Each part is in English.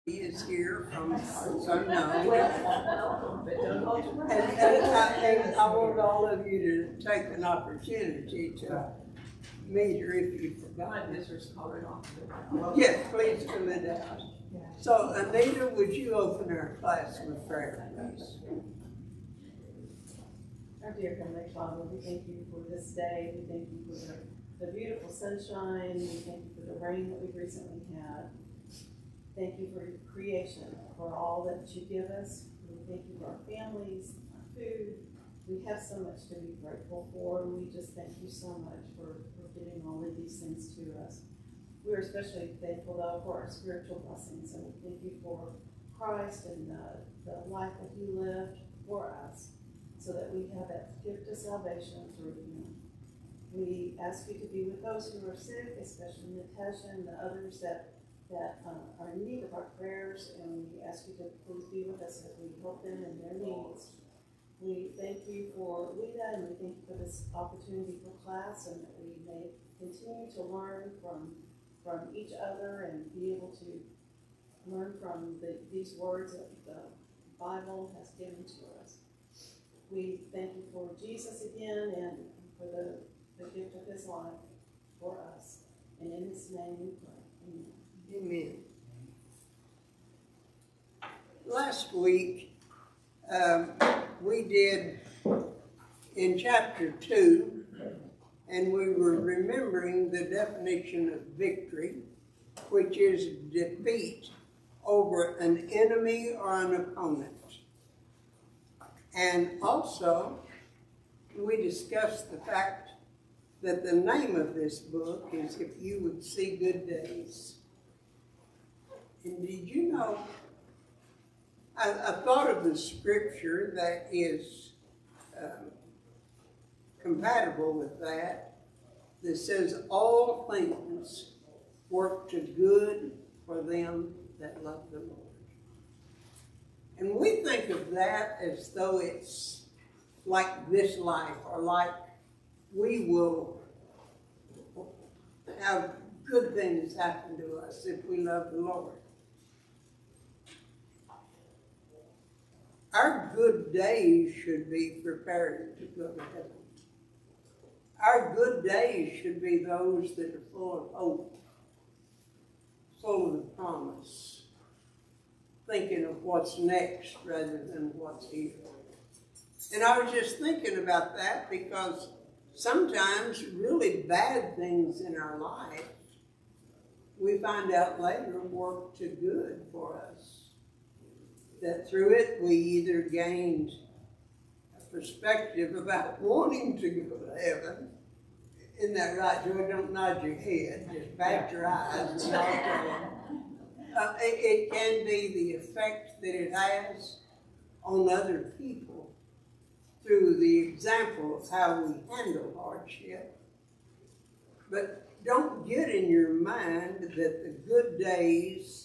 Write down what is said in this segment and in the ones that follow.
Is here from Sundown. And I want all of you to take an opportunity to meet her if you forgot. Yes, please fill it out. So Anita, would you open our class with prayer, please? Our dear Heavenly Father, we thank you for this day. We thank you for the beautiful sunshine. We thank you for the rain that we've recently had. Thank you for your creation, for all that you give us. We thank you for our families, our food. We have so much to be grateful for, and we just thank you so much for giving all of these things to us. We're especially thankful, though, for our spiritual blessings, and we thank you for Christ and the life that he lived for us, so that we have that gift of salvation through him. We ask you to be with those who are sick, especially Natasha and the others that are in need of our prayers, and we ask you to please be with us as we help them in their needs. We thank you for Lita, and we thank you for this opportunity for class, and that we may continue to learn from each other and be able to learn from these words that the Bible has given to us. We thank you for Jesus again and for the gift of his life for us. And in his name we pray. Amen. Amen. Last week, we did in chapter 2, and we were remembering the definition of victory, which is defeat over an enemy or an opponent. And also, we discussed the fact that the name of this book is If You Would See Good Days. And did you know, I thought of the scripture that is compatible with that says, all things work to good for them that love the Lord. And we think of that as though it's like this life, or like we will have good things happen to us if we love the Lord. Our good days should be preparing to go to heaven. Our good days should be those that are full of hope, full of the promise, thinking of what's next rather than what's here. And I was just thinking about that because sometimes really bad things in our life, we find out later work to good for us. That through it we either gained a perspective about wanting to go to heaven. Isn't that right, Joy? Don't nod your head, just bat your eyes. And it can be the effect that it has on other people through the example of how we handle hardship. But don't get in your mind that the good days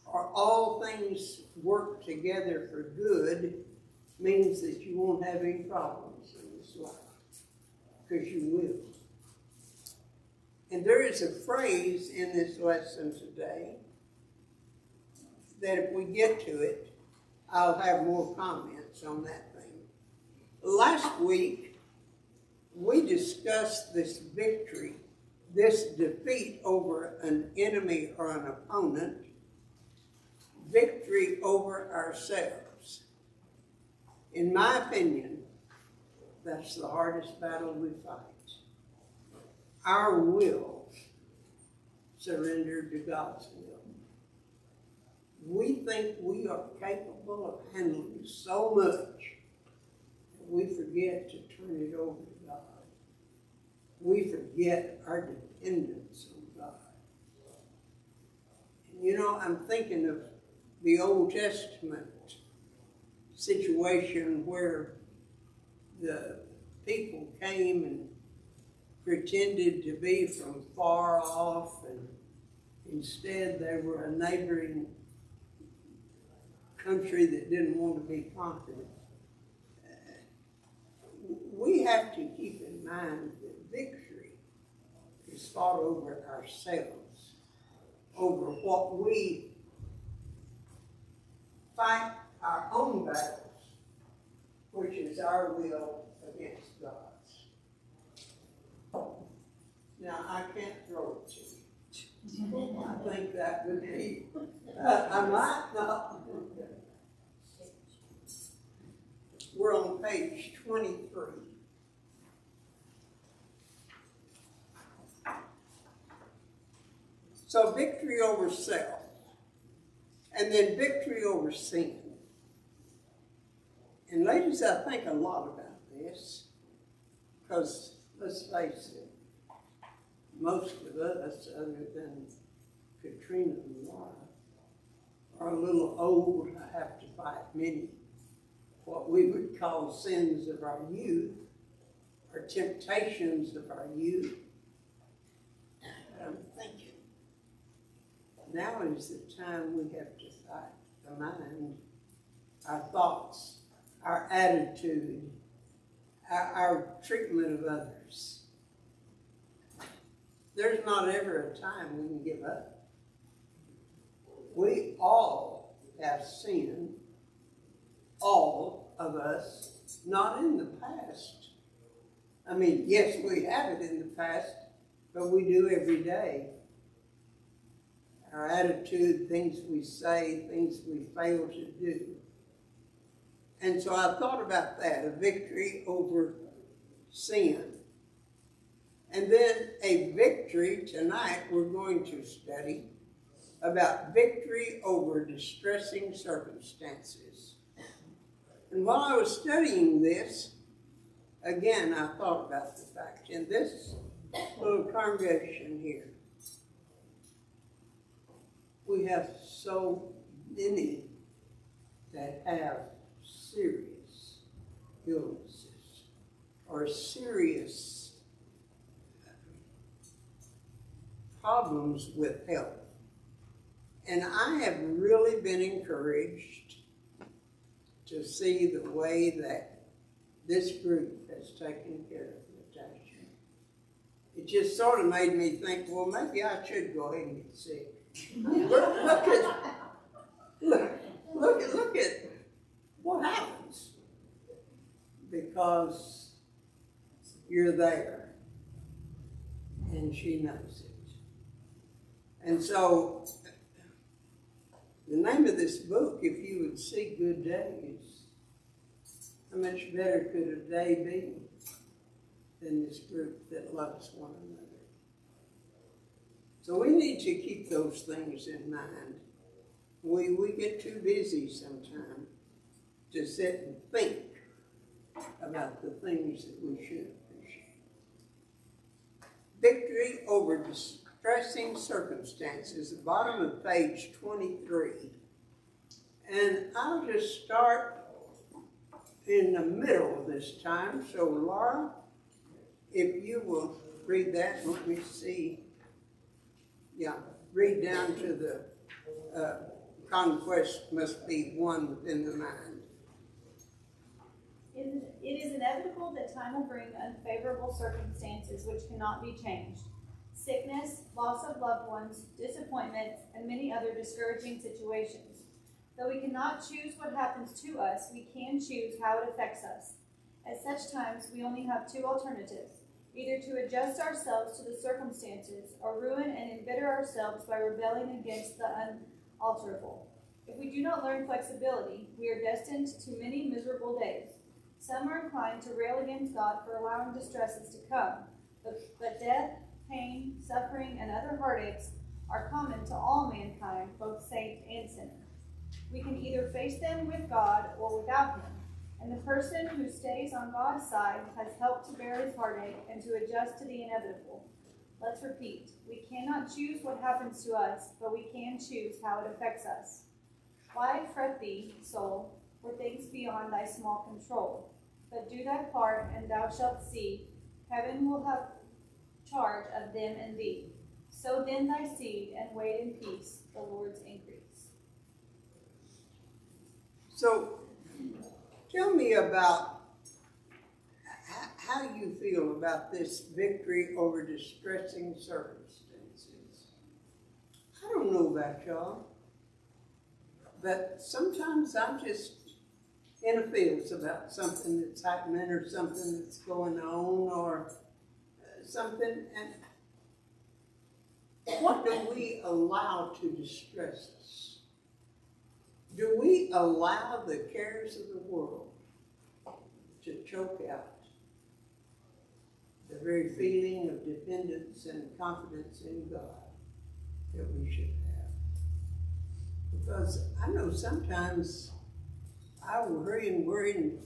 or all things work together for good means that you won't have any problems in this life, because you will. And there is a phrase in this lesson today that if we get to it, I'll have more comments on that thing. Last week, we discussed this victory, this defeat over an enemy or an opponent, victory over ourselves. In my opinion, that's the hardest battle we fight. Our will surrendered to God's will. We think we are capable of handling so much that we forget to turn it over to God. We forget our dependence on God. And you know, I'm thinking of the Old Testament situation where the people came and pretended to be from far off, and instead they were a neighboring country that didn't want to be conquered. We have to keep in mind that victory is fought over ourselves, over what we fight our own battles, which is our will against God's. Now, I can't throw it to you. I think that would be, I might not. We're on page 23. So victory over self, and then victory over sin. And ladies, I think a lot about this, because let's face it, most of us, other than Katrina and Laura, are a little old to have to fight many what we would call sins of our youth, or temptations of our youth. I'm thinking, now is the time we have to fight the mind, our thoughts, our attitude, our treatment of others. There's not ever a time we can give up. We all have sinned, all of us, not in the past. I mean, yes, we have it in the past, but we do every day. Our attitude, things we say, things we fail to do. And so I thought about that, a victory over sin. And then a victory, tonight we're going to study about victory over distressing circumstances. And while I was studying this, again, I thought about the fact in this little congregation here, we have so many that have serious illnesses or serious problems with health. And I have really been encouraged to see the way that this group has taken care of Natasha. It just sort of made me think, well, maybe I should go ahead and get sick. Look at what happens because you're there and she knows it. And so the name of this book, if you would see good days, how much better could a day be than this group that loves one another? So we need to keep those things in mind. We get too busy sometimes to sit and think about the things that we should appreciate. Victory over distressing circumstances, the bottom of page 23. And I'll just start in the middle this time. So Laura, if you will read that, let me see. Yeah, read down to the conquest must be one within the mind. It is inevitable that time will bring unfavorable circumstances which cannot be changed. Sickness, loss of loved ones, disappointments, and many other discouraging situations. Though we cannot choose what happens to us, we can choose how it affects us. At such times, we only have two alternatives. Either to adjust ourselves to the circumstances or ruin and embitter ourselves by rebelling against the unalterable. If we do not learn flexibility, we are destined to many miserable days. Some are inclined to rail against God for allowing distresses to come, but death, pain, suffering, and other heartaches are common to all mankind, both saint and sinner. We can either face them with God or without Him. And the person who stays on God's side has helped to bear his heartache and to adjust to the inevitable. Let's repeat. We cannot choose what happens to us, but we can choose how it affects us. Why fret thee, soul, for things beyond thy small control? But do thy part, and thou shalt see. Heaven will have charge of them and thee. Sow then thy seed, and wait in peace the Lord's increase. So, tell me about how you feel about this victory over distressing circumstances. I don't know about y'all, But sometimes I'm just in a feels about something that's happening or something that's going on or something. And what do we allow to distress us? Do we allow the cares of the world to choke out the very feeling of dependence and confidence in God that we should have? Because I know sometimes I worry and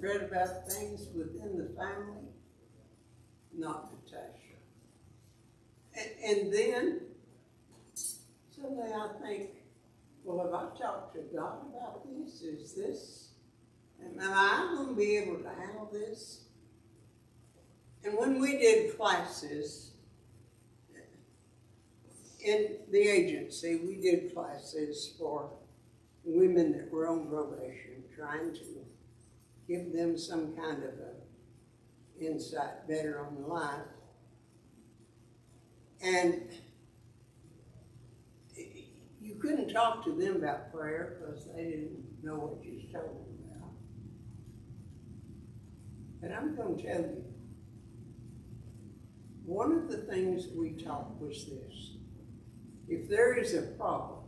fret about things within the family, not Natasha. And then suddenly I think, well, have I talked to God about this? Is this, am I going to be able to handle this? And when we did classes in the agency, we did classes for women that were on probation, trying to give them some kind of a insight better on life. And you couldn't talk to them about prayer because they didn't know what you was talking about. But I'm going to tell you, one of the things we taught was this: if there is a problem,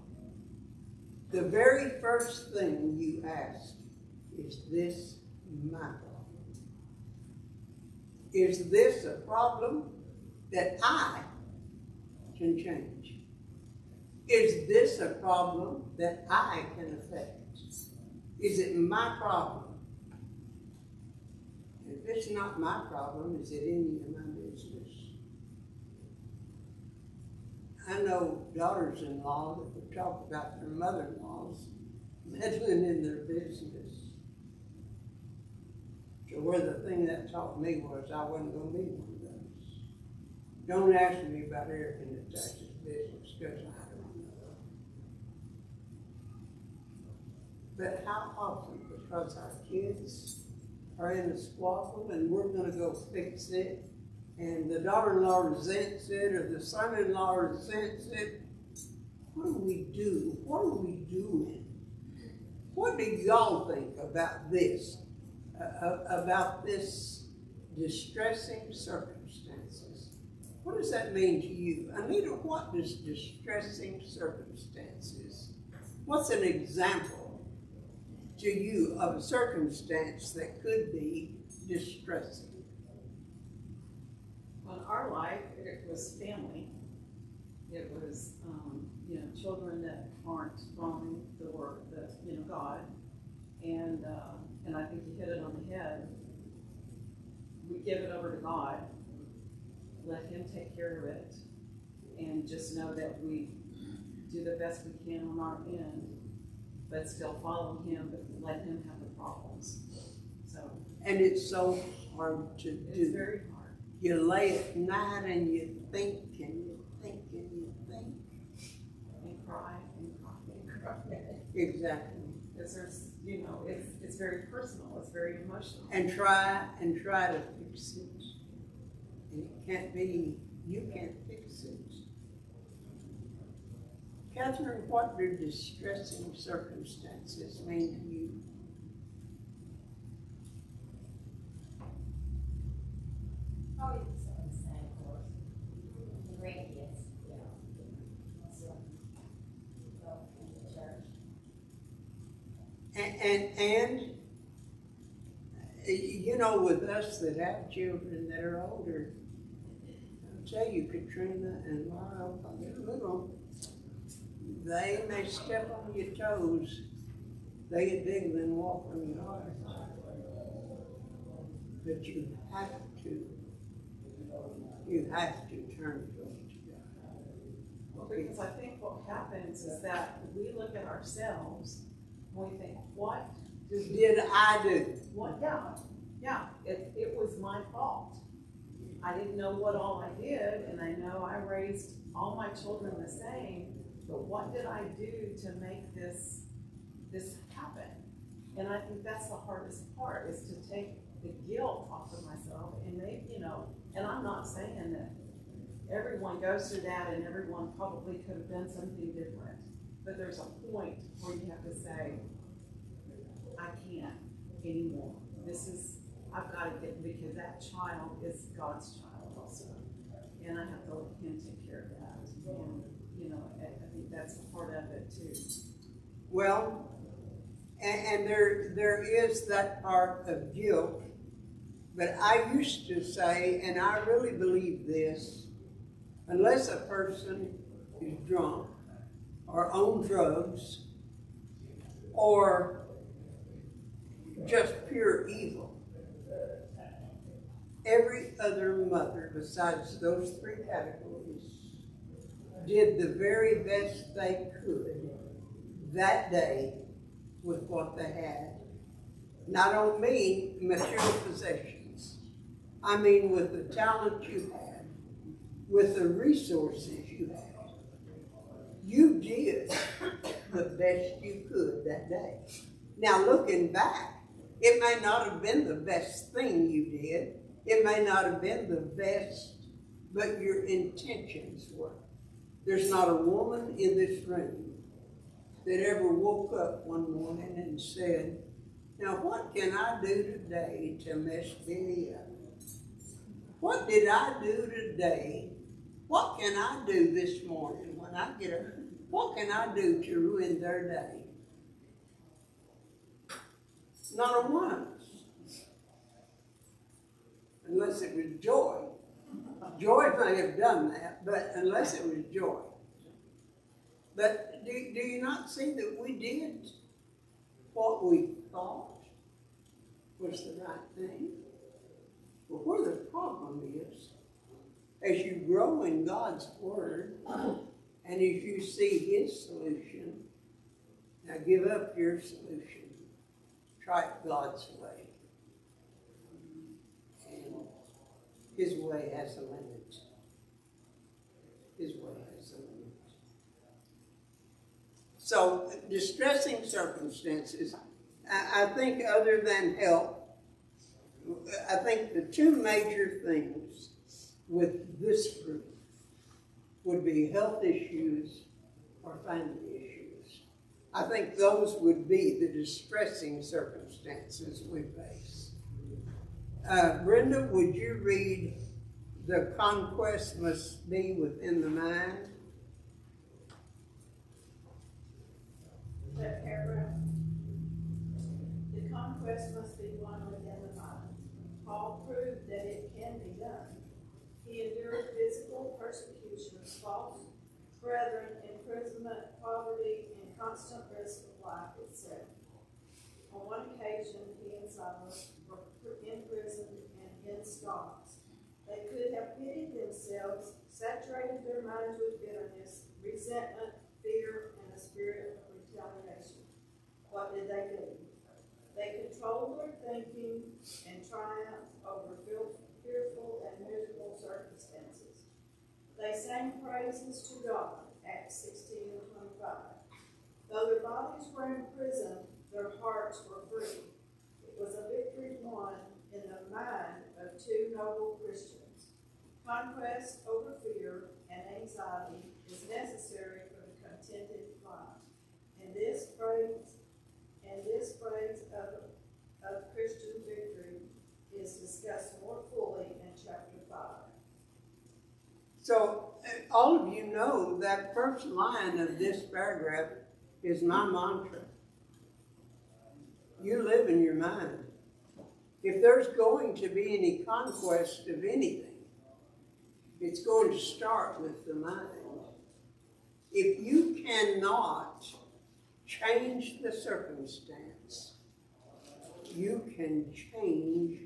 the very first thing you ask is this my problem? Is this a problem that I can change? Is this a problem that I can affect? Is it my problem? And if it's not my problem, is it any of my business? I know daughters-in-law that would talk about their mother-in-laws meddling in their business. So where the thing that taught me was I wasn't going to be one of those. Don't ask me about Eric and Natasha's business because I don't know. But how often, because our kids are in a squabble and we're going to go fix it, and the daughter-in-law resents it, or the son-in-law resents it, what do we do? What are we doing? What do y'all think about this? About this distressing circumstances? What does that mean to you? Anita, what does distressing circumstances? What's an example to you of a circumstance that could be distressing? In our life, it was family. It was, children that aren't following the word, God. And I think you hit it on the head. We give it over to God, let Him take care of it, and just know that we do the best we can on our end, but still follow Him, but let Him have the problems. So. And it's so hard to do. It's very hard. You lay at night and you think and you think and you think. And cry and cry and cry. Exactly. Because there's, it's very personal, it's very emotional. And try to fix it. And it can't be, you can't fix it. Catherine, what do distressing circumstances mean to you? Probably the same, of course. The grandkids, so, go into church. And with us that have children that are older, I'll tell you, Katrina and Laura, when they're little, they may step on your toes. They get bigger than walk on your heart. But you have to turn towards God. Well, because I think what happens is that we look at ourselves and we think, what did I do? What? Yeah. It was my fault. I didn't know what all I did, and I know I raised all my children the same. But what did I do to make this happen? And I think that's the hardest part, is to take the guilt off of myself. And maybe, and I'm not saying that everyone goes through that and everyone probably could have done something different. but there's a point where you have to say, I can't anymore. I've got to get, because that child is God's child also. And I have to let him take care of that. And, I think that's part of it too. Well, and there is that part of guilt, but I used to say, and I really believe this, unless a person is drunk or on drugs or just pure evil, every other mother besides those three categories did the very best they could that day with what they had. Not only material possessions, I mean with the talent you had, with the resources you had. You did the best you could that day. Now looking back, it may not have been the best thing you did. It may not have been the best, but your intentions were. There's not a woman in this room that ever woke up one morning and said, now what can I do today to mess Billy up? What did I do today? What can I do this morning when I get up? What can I do to ruin their day? Not a one of us. Unless it was Joy. Joy may have done that, but unless it was Joy. But do you not see that we did what we thought was the right thing? Well, where the problem is, as you grow in God's Word, and as you see His solution, now give up your solution. Try it God's way. And His way has a limit. His way has a limit. So, distressing circumstances, I think other than help, I think the two major things with this group would be health issues or family issues. I think those would be the distressing circumstances we face. Brenda, would you read "The conquest must be within the mind"? That paragraph. The conquest must be won within the mind. Paul proved that it can be done. He endured physical persecution, false brethren, imprisonment, poverty, and constant risk of life itself. On one occasion, he and Silas were imprisoned and in stocks. They could have pitied themselves, saturated their minds with bitterness, resentment, fear, and a spirit of retaliation. What did they do? They controlled their thinking and triumphed over fearful and miserable circumstances. They sang praises to God, Acts 16 and 25. Though their bodies were in prison, their hearts were free. It was a victory won in the mind of two noble Christians. Conquest over fear and anxiety is necessary for the contented life. And this phrase of Christian victory is discussed more fully in chapter 5. So, all of you know that first line of this paragraph is my mantra. You live in your mind. If there's going to be any conquest of anything, it's going to start with the mind. If you cannot change the circumstance, you can change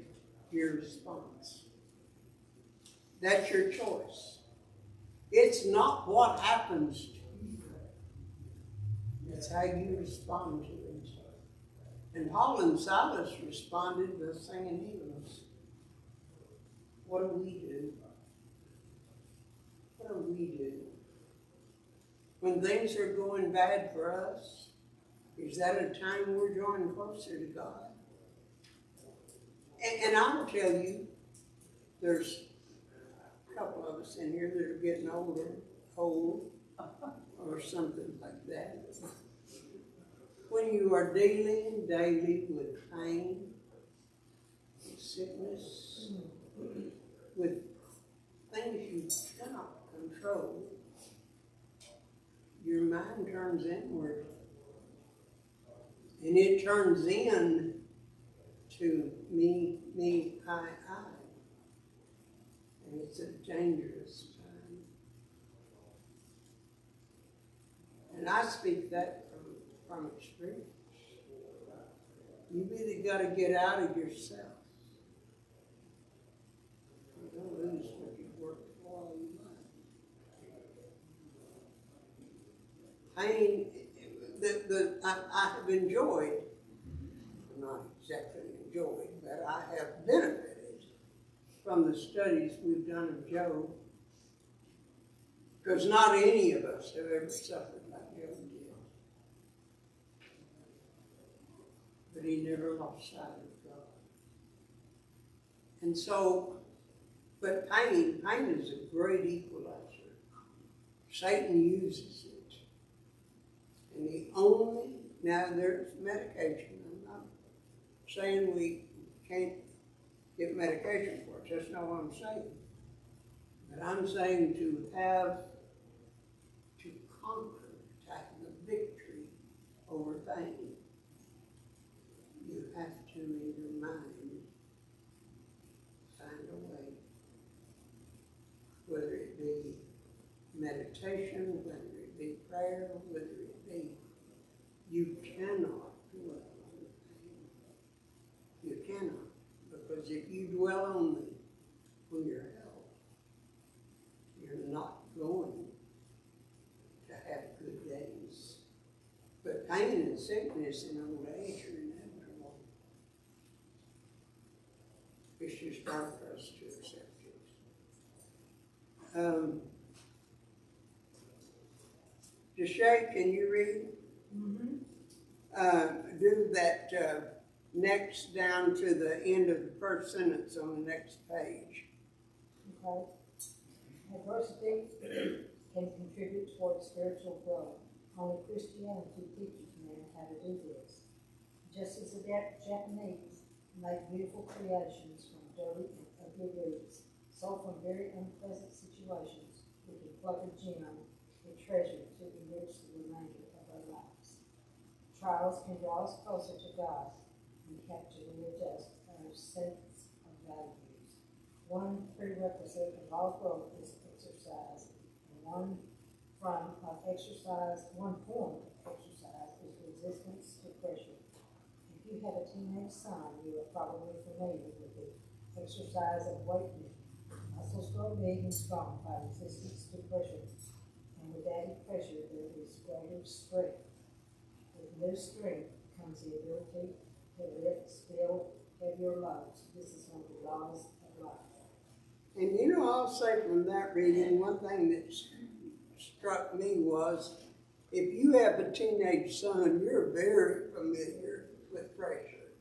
your response. That's your choice. It's not what happens to you. It's how you respond to it. And Paul and Silas responded by singing hymns. What do we do? What do we do? When things are going bad for us, is that a time we're drawing closer to God? And I'll tell you, there's a couple of us in here that are getting old. or something like that. When you are dealing daily with pain, with sickness, with things you cannot control, your mind turns inward. And it turns in to me, I. And it's a dangerous time. And I speak that from experience. You really got to get out of yourself. You're going to lose what you've worked for all your life. Pain, I have enjoyed, not exactly enjoyed, but I have benefited from the studies we've done of Job, because not any of us have ever suffered like Job did. But he never lost sight of God. And so, but pain is a great equalizer. Satan uses it. And now there's medication. I'm not saying we can't get medication for it. That's not what I'm saying. But I'm saying to conquer, to have the victory over pain, you have to, in your mind, find a way. Whether it be meditation, whether it be prayer, whether it be, you cannot dwell on the pain. You cannot. Because if you dwell only on your health, you're not going to have good days. But pain and sickness in old age are inevitable. It's just hard for us to accept it. Deshay, can you read? Mm-hmm. Do that next down to the end of the first sentence on the next page. Okay. Adversity can contribute towards spiritual growth. Only Christianity teaches man how to do this. Just as the Japanese make beautiful creations from dirty and ugly roots, so from very unpleasant situations we can pluck a gem, a treasure to enrich the remainder of our lives. Trials can draw us closer to God and capture and adjust our sense of values. One prerequisite of all growth is exercise, and one form of exercise is resistance to pressure. If you have a teenage son, you are probably familiar with the exercise of weightlifting. Muscles grow big and strong by resistance to pressure, and with added pressure there is greater strength. With new strength comes the ability to lift still heavier loads. This is one of the laws of life. And I'll say from that reading, one thing that struck me was, if you have a teenage son, you're very familiar with pressure.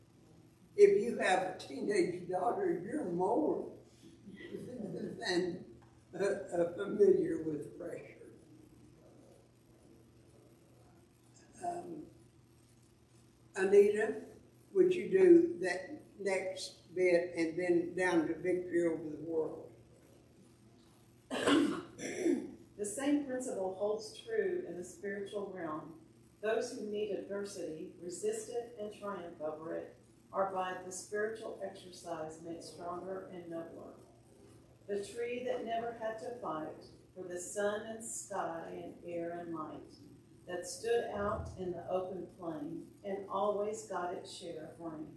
If you have a teenage daughter, you're more than familiar with pressure. Anita, would you do that next bit and then down to victory over the world? The same principle holds true in the spiritual realm. Those who meet adversity, resist it, and triumph over it are by the spiritual exercise made stronger and nobler. The tree that never had to fight for the sun and sky and air and light, that stood out in the open plain and always got its share of rain,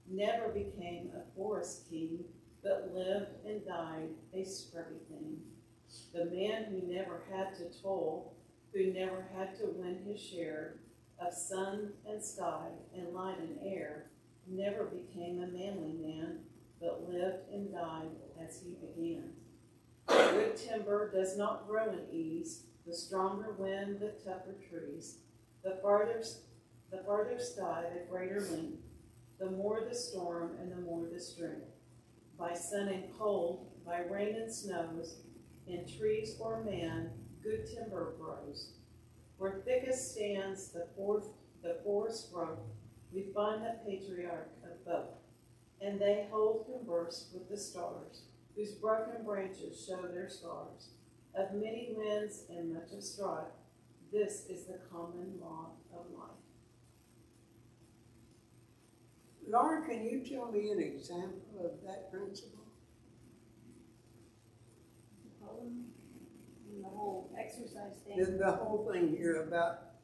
never became a forest king, but lived and died a scrubby thing. The man who never had to toil, who never had to win his share of sun and sky and light and air, never became a manly man, but lived and died as he began. Good timber does not grow in ease, the stronger wind, the tougher trees. The farther sky, the greater length, the more the storm and the more the strength. By sun and cold, by rain and snows, in trees or man, good timber grows. Where thickest stands the forest growth, we find the patriarch of both, and they hold converse with the stars, whose broken branches show their scars. Of many winds and much of strife, this is the common law of life. Laura, can you tell me an example of that principle? The poem and the whole exercise thing. The whole thing here about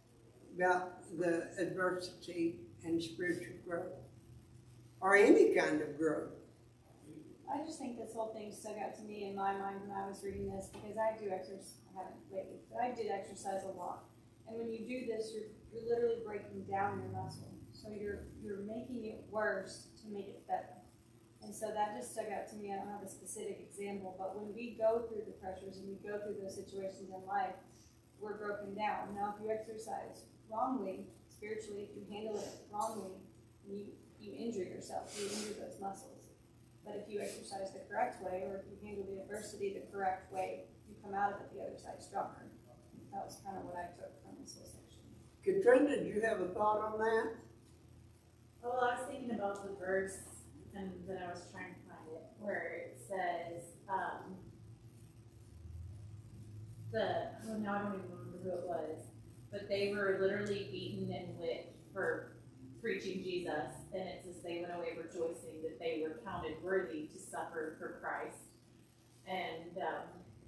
the adversity and spiritual growth, or any kind of growth. I just think this whole thing stuck out to me in my mind when I was reading this, because I do exercise, I haven't lately, but I did exercise a lot. And when you do this, you're literally breaking down your muscle. So you're making it worse to make it better. And so that just stuck out to me. I don't have a specific example, but when we go through the pressures and we go through those situations in life, we're broken down. Now, if you exercise wrongly, spiritually, if you handle it wrongly, you injure yourself, you injure those muscles. But if you exercise the correct way, or if you handle the adversity the correct way, you come out of it the other side stronger. That was kind of what I took from this whole section. Katrina, did you have a thought on that? Well, I was thinking about the verse, and then I was trying to find it, where it says, now I don't even remember who it was, but they were literally beaten and whipped for preaching Jesus, and it says they went away rejoicing that they were counted worthy to suffer for Christ, and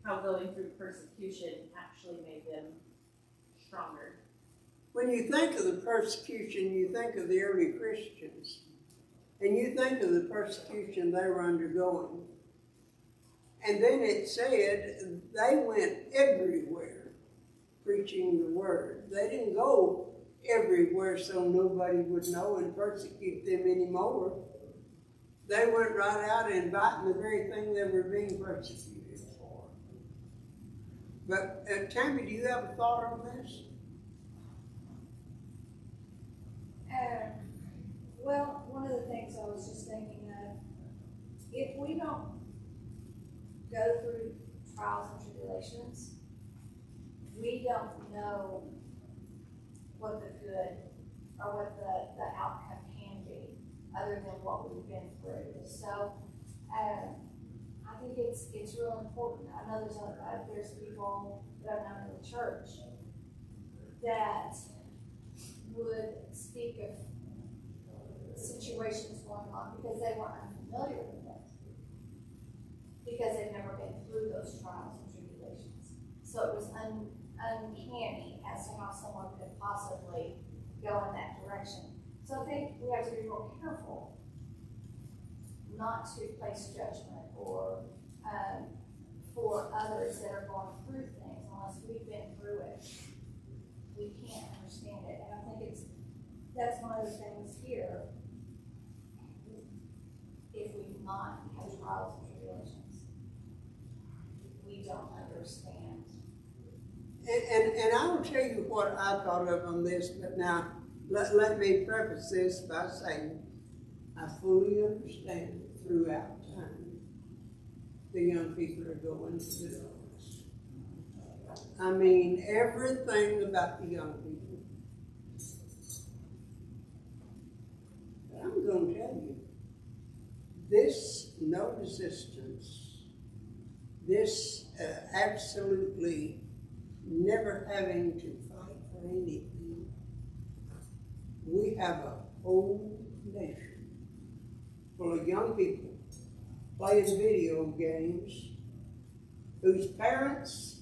how going through persecution actually made them stronger. When you think of the persecution, you think of the early Christians, and you think of the persecution they were undergoing. And then it said they went everywhere preaching the word. They didn't go everywhere so nobody would know and persecute them anymore. They went right out inviting the very thing they were being persecuted for. But Tammy, do you have a thought on this? Well, one of the things I was just thinking of, if we don't go through trials and tribulations, we don't know what the good or what the outcome can be, other than what we've been through. So, I think it's real important. I know there's people that I've known in the church that would speak of situations going on because they weren't unfamiliar with it, because they've never been through those trials and tribulations. So it was uncanny as to how someone could possibly go in that direction. So I think we have to be real careful not to place judgment or for others that are going through things unless we've been through it. We can't understand it, and I think that's one of the things here. If we've not had trials and tribulations, we don't understand. And I will tell you what I thought of on this, but now let me preface this by saying I fully understand that throughout time the young people are going to the dogs. I mean, everything about the young people. But I'm going to tell you, this no resistance, this absolutely never having to fight for anything. We have a whole nation full of young people playing video games whose parents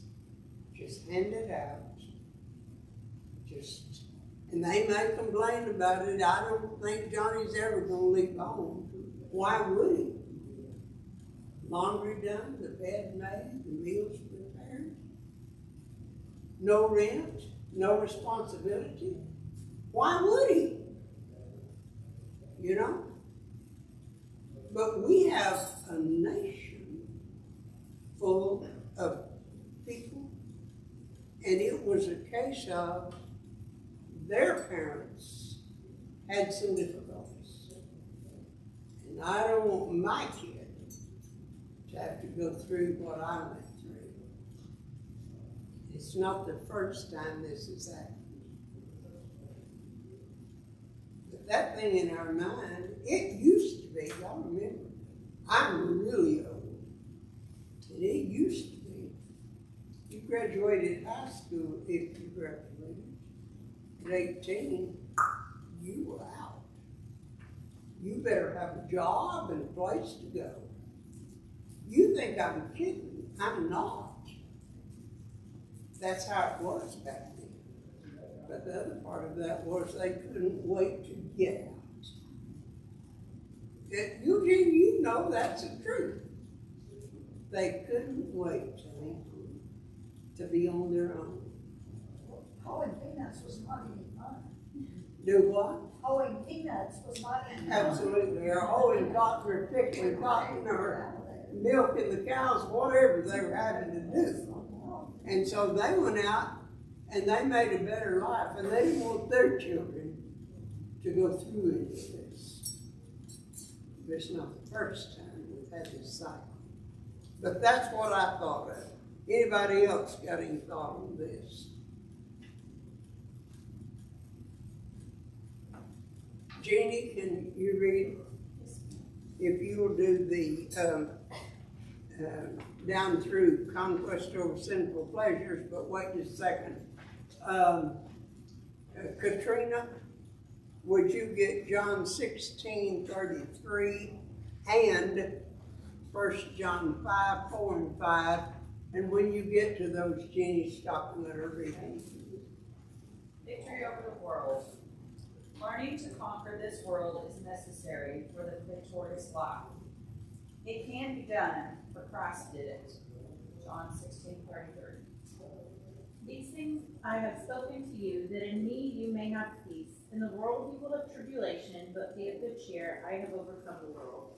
just hand it out. And they may complain about it. I don't think Johnny's ever going to leave home. Why would he? Laundry done, the bed made, the meals prepared. No rent, no responsibility. Why would he? You know? But we have a nation full of people, and it was a case of their parents had some difficulties. And I don't want my kid to have to go through what I went through. It's not the first time this has happened. But that thing in our mind, it used to be, y'all remember, I'm really old. And it used to be, you graduated high school, if you graduated at 18, you were out. You better have a job and a place to go. You think I'm kidding? I'm not. That's how it was back then. But the other part of that was they couldn't wait to get out. Eugene, you know that's the truth. They couldn't wait to be on their own. Hoeing peanuts was not any fun. Do what? Hoeing peanuts was not any fun. Absolutely. Or hoeing cotton or pickling cotton or milking the cows, whatever they were having to do. And so they went out and they made a better life, and they didn't want their children to go through any of this. It's not the first time we've had this cycle. But that's what I thought of. Anybody else got any thought on this? Jeannie, can you read? If you will do the down through conquest over sinful pleasures, but wait just a second. Katrina, would you get John 16:33 and 1 John 5:4 and 5? And when you get to those, Jenny, stop and let her read them. Victory over the world. Learning to conquer this world is necessary for the victorious life. It can be done, for Christ did it. John 16:33. These things I have spoken to you, that in me you may have peace. In the world you will have tribulation, but be of good cheer. I have overcome the world.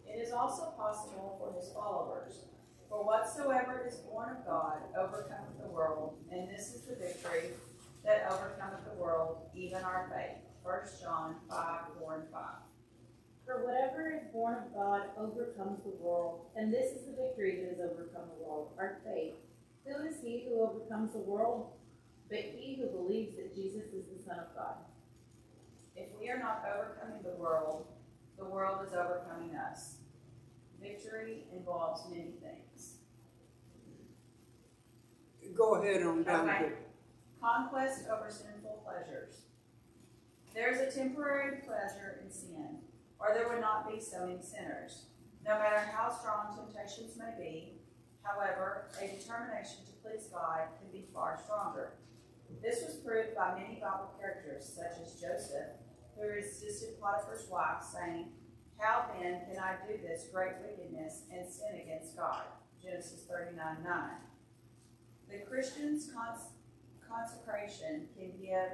It is also possible for his followers. For whatsoever is born of God overcometh the world, and this is the victory that overcometh the world, even our faith. 1 John 5:4 and 5. For whatever is born of God overcomes the world, and this is the victory that has overcome the world, our faith. Who is he who overcomes the world? But he who believes that Jesus is the Son of God. If we are not overcoming the world is overcoming us. Victory involves many things. Go ahead on down Okay. to Conquest over sinful pleasures. There is a temporary pleasure in sin, or there would not be so many sinners. No matter how strong temptations may be, however, a determination to please God can be far stronger. This was proved by many Bible characters, such as Joseph, who resisted Potiphar's wife, saying, "How then can I do this great wickedness and sin against God?" Genesis 39:9. The Christian's consecration can give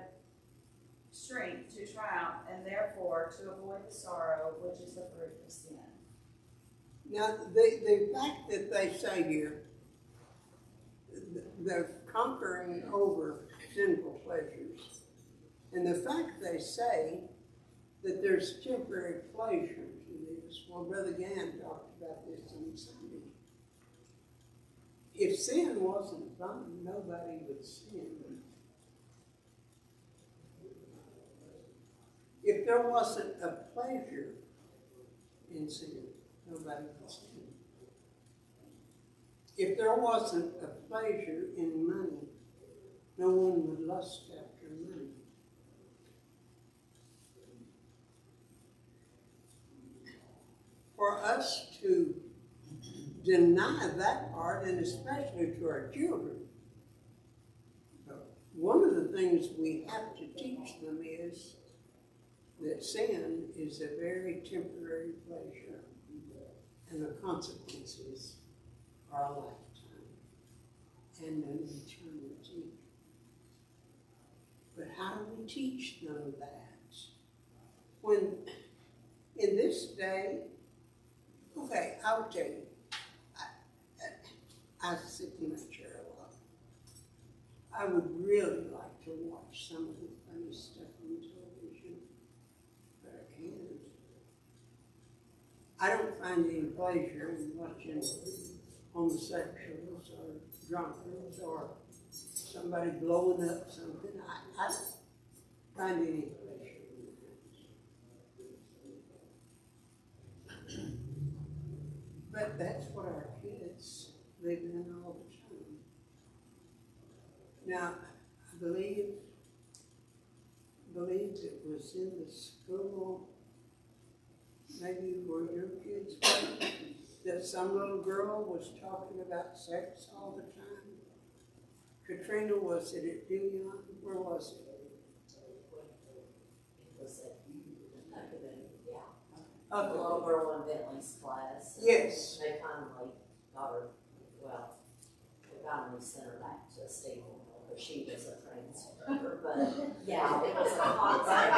strength to triumph and therefore to avoid the sorrow which is the fruit of sin. Now, the fact that they say here, they're conquering over sinful pleasures, and the fact they say that there's temporary pleasures in this, well, Brother Gann talked about this on Sunday. If sin wasn't fun, nobody would sin. If there wasn't a pleasure in sin, nobody would sin. If there wasn't a pleasure in money, no one would lust after money. For us to deny that part, and especially to our children, one of the things we have to teach them is that sin is a very temporary pleasure, and the consequences are a lifetime and an eternity. But how do we teach them that? When in this day, okay, I'll tell you, I sit in my chair a lot. I would really like to watch some of the funny stuff on television, but I can't. I don't find any pleasure in watching homosexuals or drunkards or somebody blowing up something. I don't find any pleasure in that. But that's what our kids live in all the time. Now, I believe it was in the school, maybe where your kids were, that some little girl was talking about sex all the time. Katrina, was it at Dillon? Where was it? It was at academic, yeah. The Okay. little girl in Bentley's class. Yes. They finally got her, well, they finally sent her back to Stephen, but she was a transgender. But yeah, it was a hot day,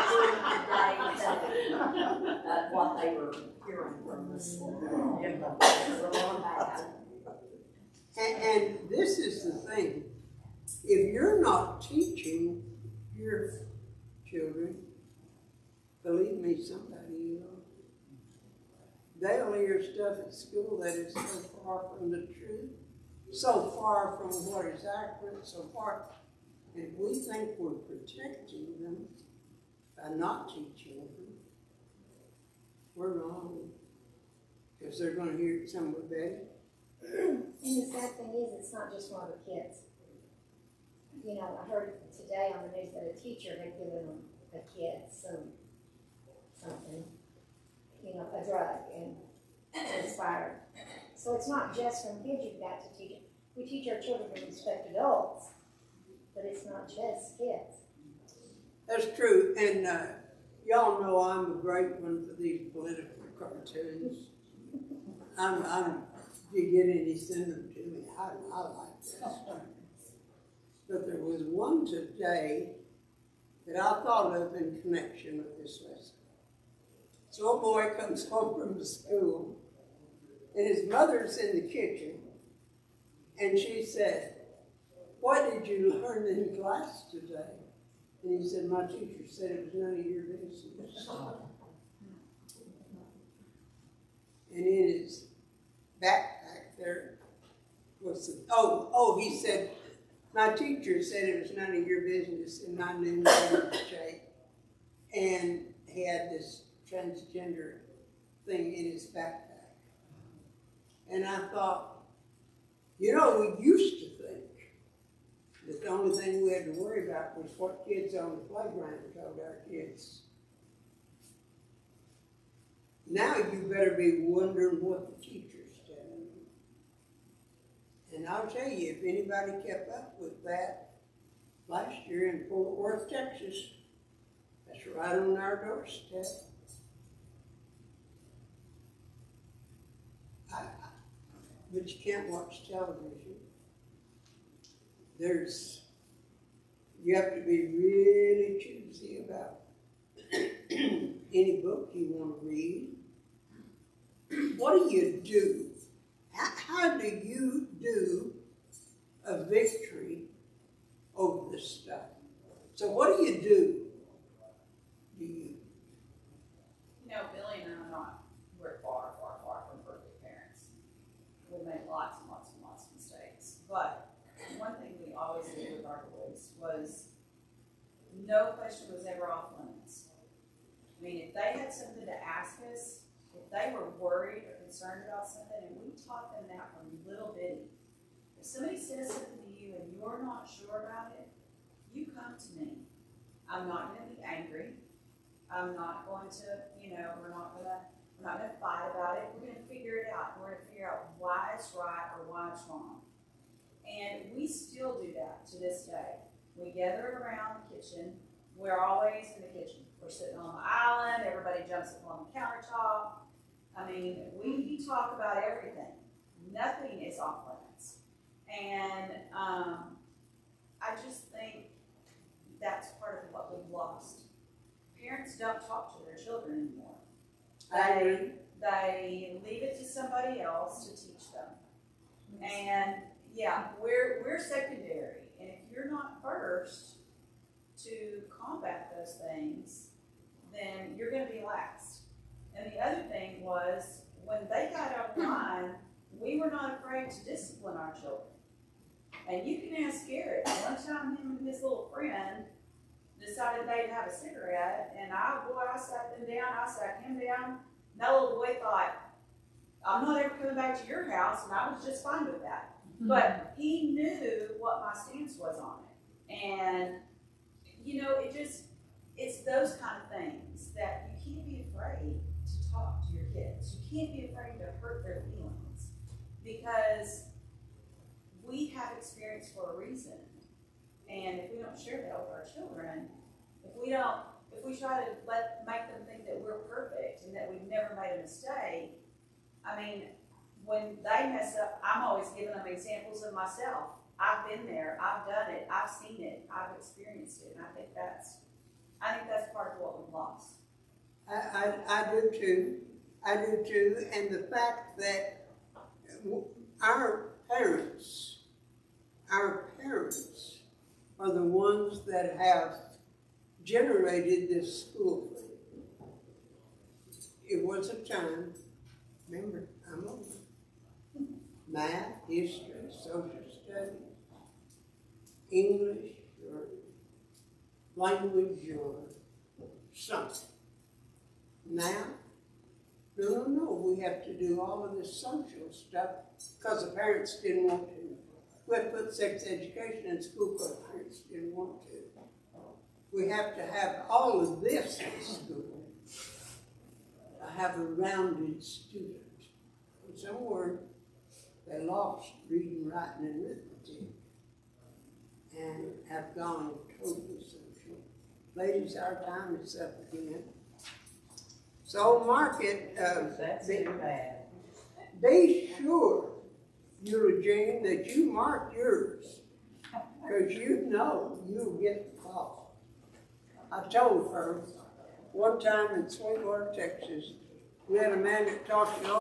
what they were hearing from the school. It was really bad. And this is the thing. If you're not teaching your children, believe me, somebody will. They'll hear stuff at school that is so far from the truth, so far from what is accurate, so far. And we think we're protecting them by not teaching them. We're wrong. Because they're going to hear it somewhere better. And the sad thing is, it's not just one of the kids. You know, I heard today on the news that a teacher had given a kid something, you know, a drug, and inspired. So it's not just from kids you've got to teach it. We teach our children to respect adults, but it's not just kids. That's true. And y'all know I'm a great one for these political cartoons. If you get any, send them to me. I like that. But there was one today that I thought of in connection with this lesson. So a boy comes home from school, and his mother's in the kitchen, and she said, "What did you learn in class today?" And he said, "My teacher said it was none of your business." And in his backpack there was he said, "My teacher said it was none of your business," and I knew the shape. And he had this transgender thing in his backpack. And I thought, you know, we used to think that the only thing we had to worry about was what kids on the playground told our kids. Now you better be wondering what the teacher's telling you. And I'll tell you, if anybody kept up with that last year in Fort Worth, Texas, that's right on our doorstep. But you can't watch television. You have to be really choosy about any book you want to read. What do you do? How do you do a victory over this stuff? So what do you do? You know, Billy and I we're far, far, far from perfect parents. We make lots and lots and lots of mistakes. But one thing we always did with our boys was no question was ever off limits. I mean, if they had something to ask us, if they were worried or concerned about something, and we taught them that from little bitty. If somebody says something to you and you're not sure about it, you come to me. I'm not going to be angry. I'm not going to, we're not going to fight about it. We're going to figure it out. We're going to figure out why it's right or why it's wrong. And we still do that to this day. We gather around the kitchen. We're always in the kitchen. We're sitting on the island. Everybody jumps up on the countertop. I mean, we talk about everything. Nothing is off limits. And I just think that's part of what we've lost. Parents don't talk to their children anymore. They leave it to somebody else to teach them. And yeah, we're secondary. And if you're not first to combat those things, then you're going to be last. And the other thing was, when they got out of line, we were not afraid to discipline our children. And you can ask Garrett, one time him and his little friend decided they'd have a cigarette, and I sat them down, I sat him down. That little boy thought, I'm not ever coming back to your house, and I was just fine with that. But he knew what my stance was on it. And, you know, it's those kind of things that you can't be afraid to talk to your kids. You can't be afraid to hurt their feelings, because we have experience for a reason. And if we don't share that with our children, if we try to make them think that we're perfect and that we've never made a mistake, I mean, when they mess up, I'm always giving them examples of myself. I've been there, I've done it, I've seen it, I've experienced it, and I think that's part of what we've lost. I do too. I do too. And the fact that our parents are the ones that have generated this school thing. It was a time, remember, I'm old. Math, history, social studies, English, or language, or something. Now, no, we have to do all of this social stuff because the parents didn't want to. We have to put sex education in school because the parents didn't want to. We have to have all of this in school. I have a rounded student. Somewhere they lost reading, writing, and arithmetic and have gone totally social. Ladies, our time is up again. So mark it. That's too bad. Be sure, Eugene, that you mark yours, because you know you'll get the call. I told her one time in Sweetwater, Texas, we had a man that talked to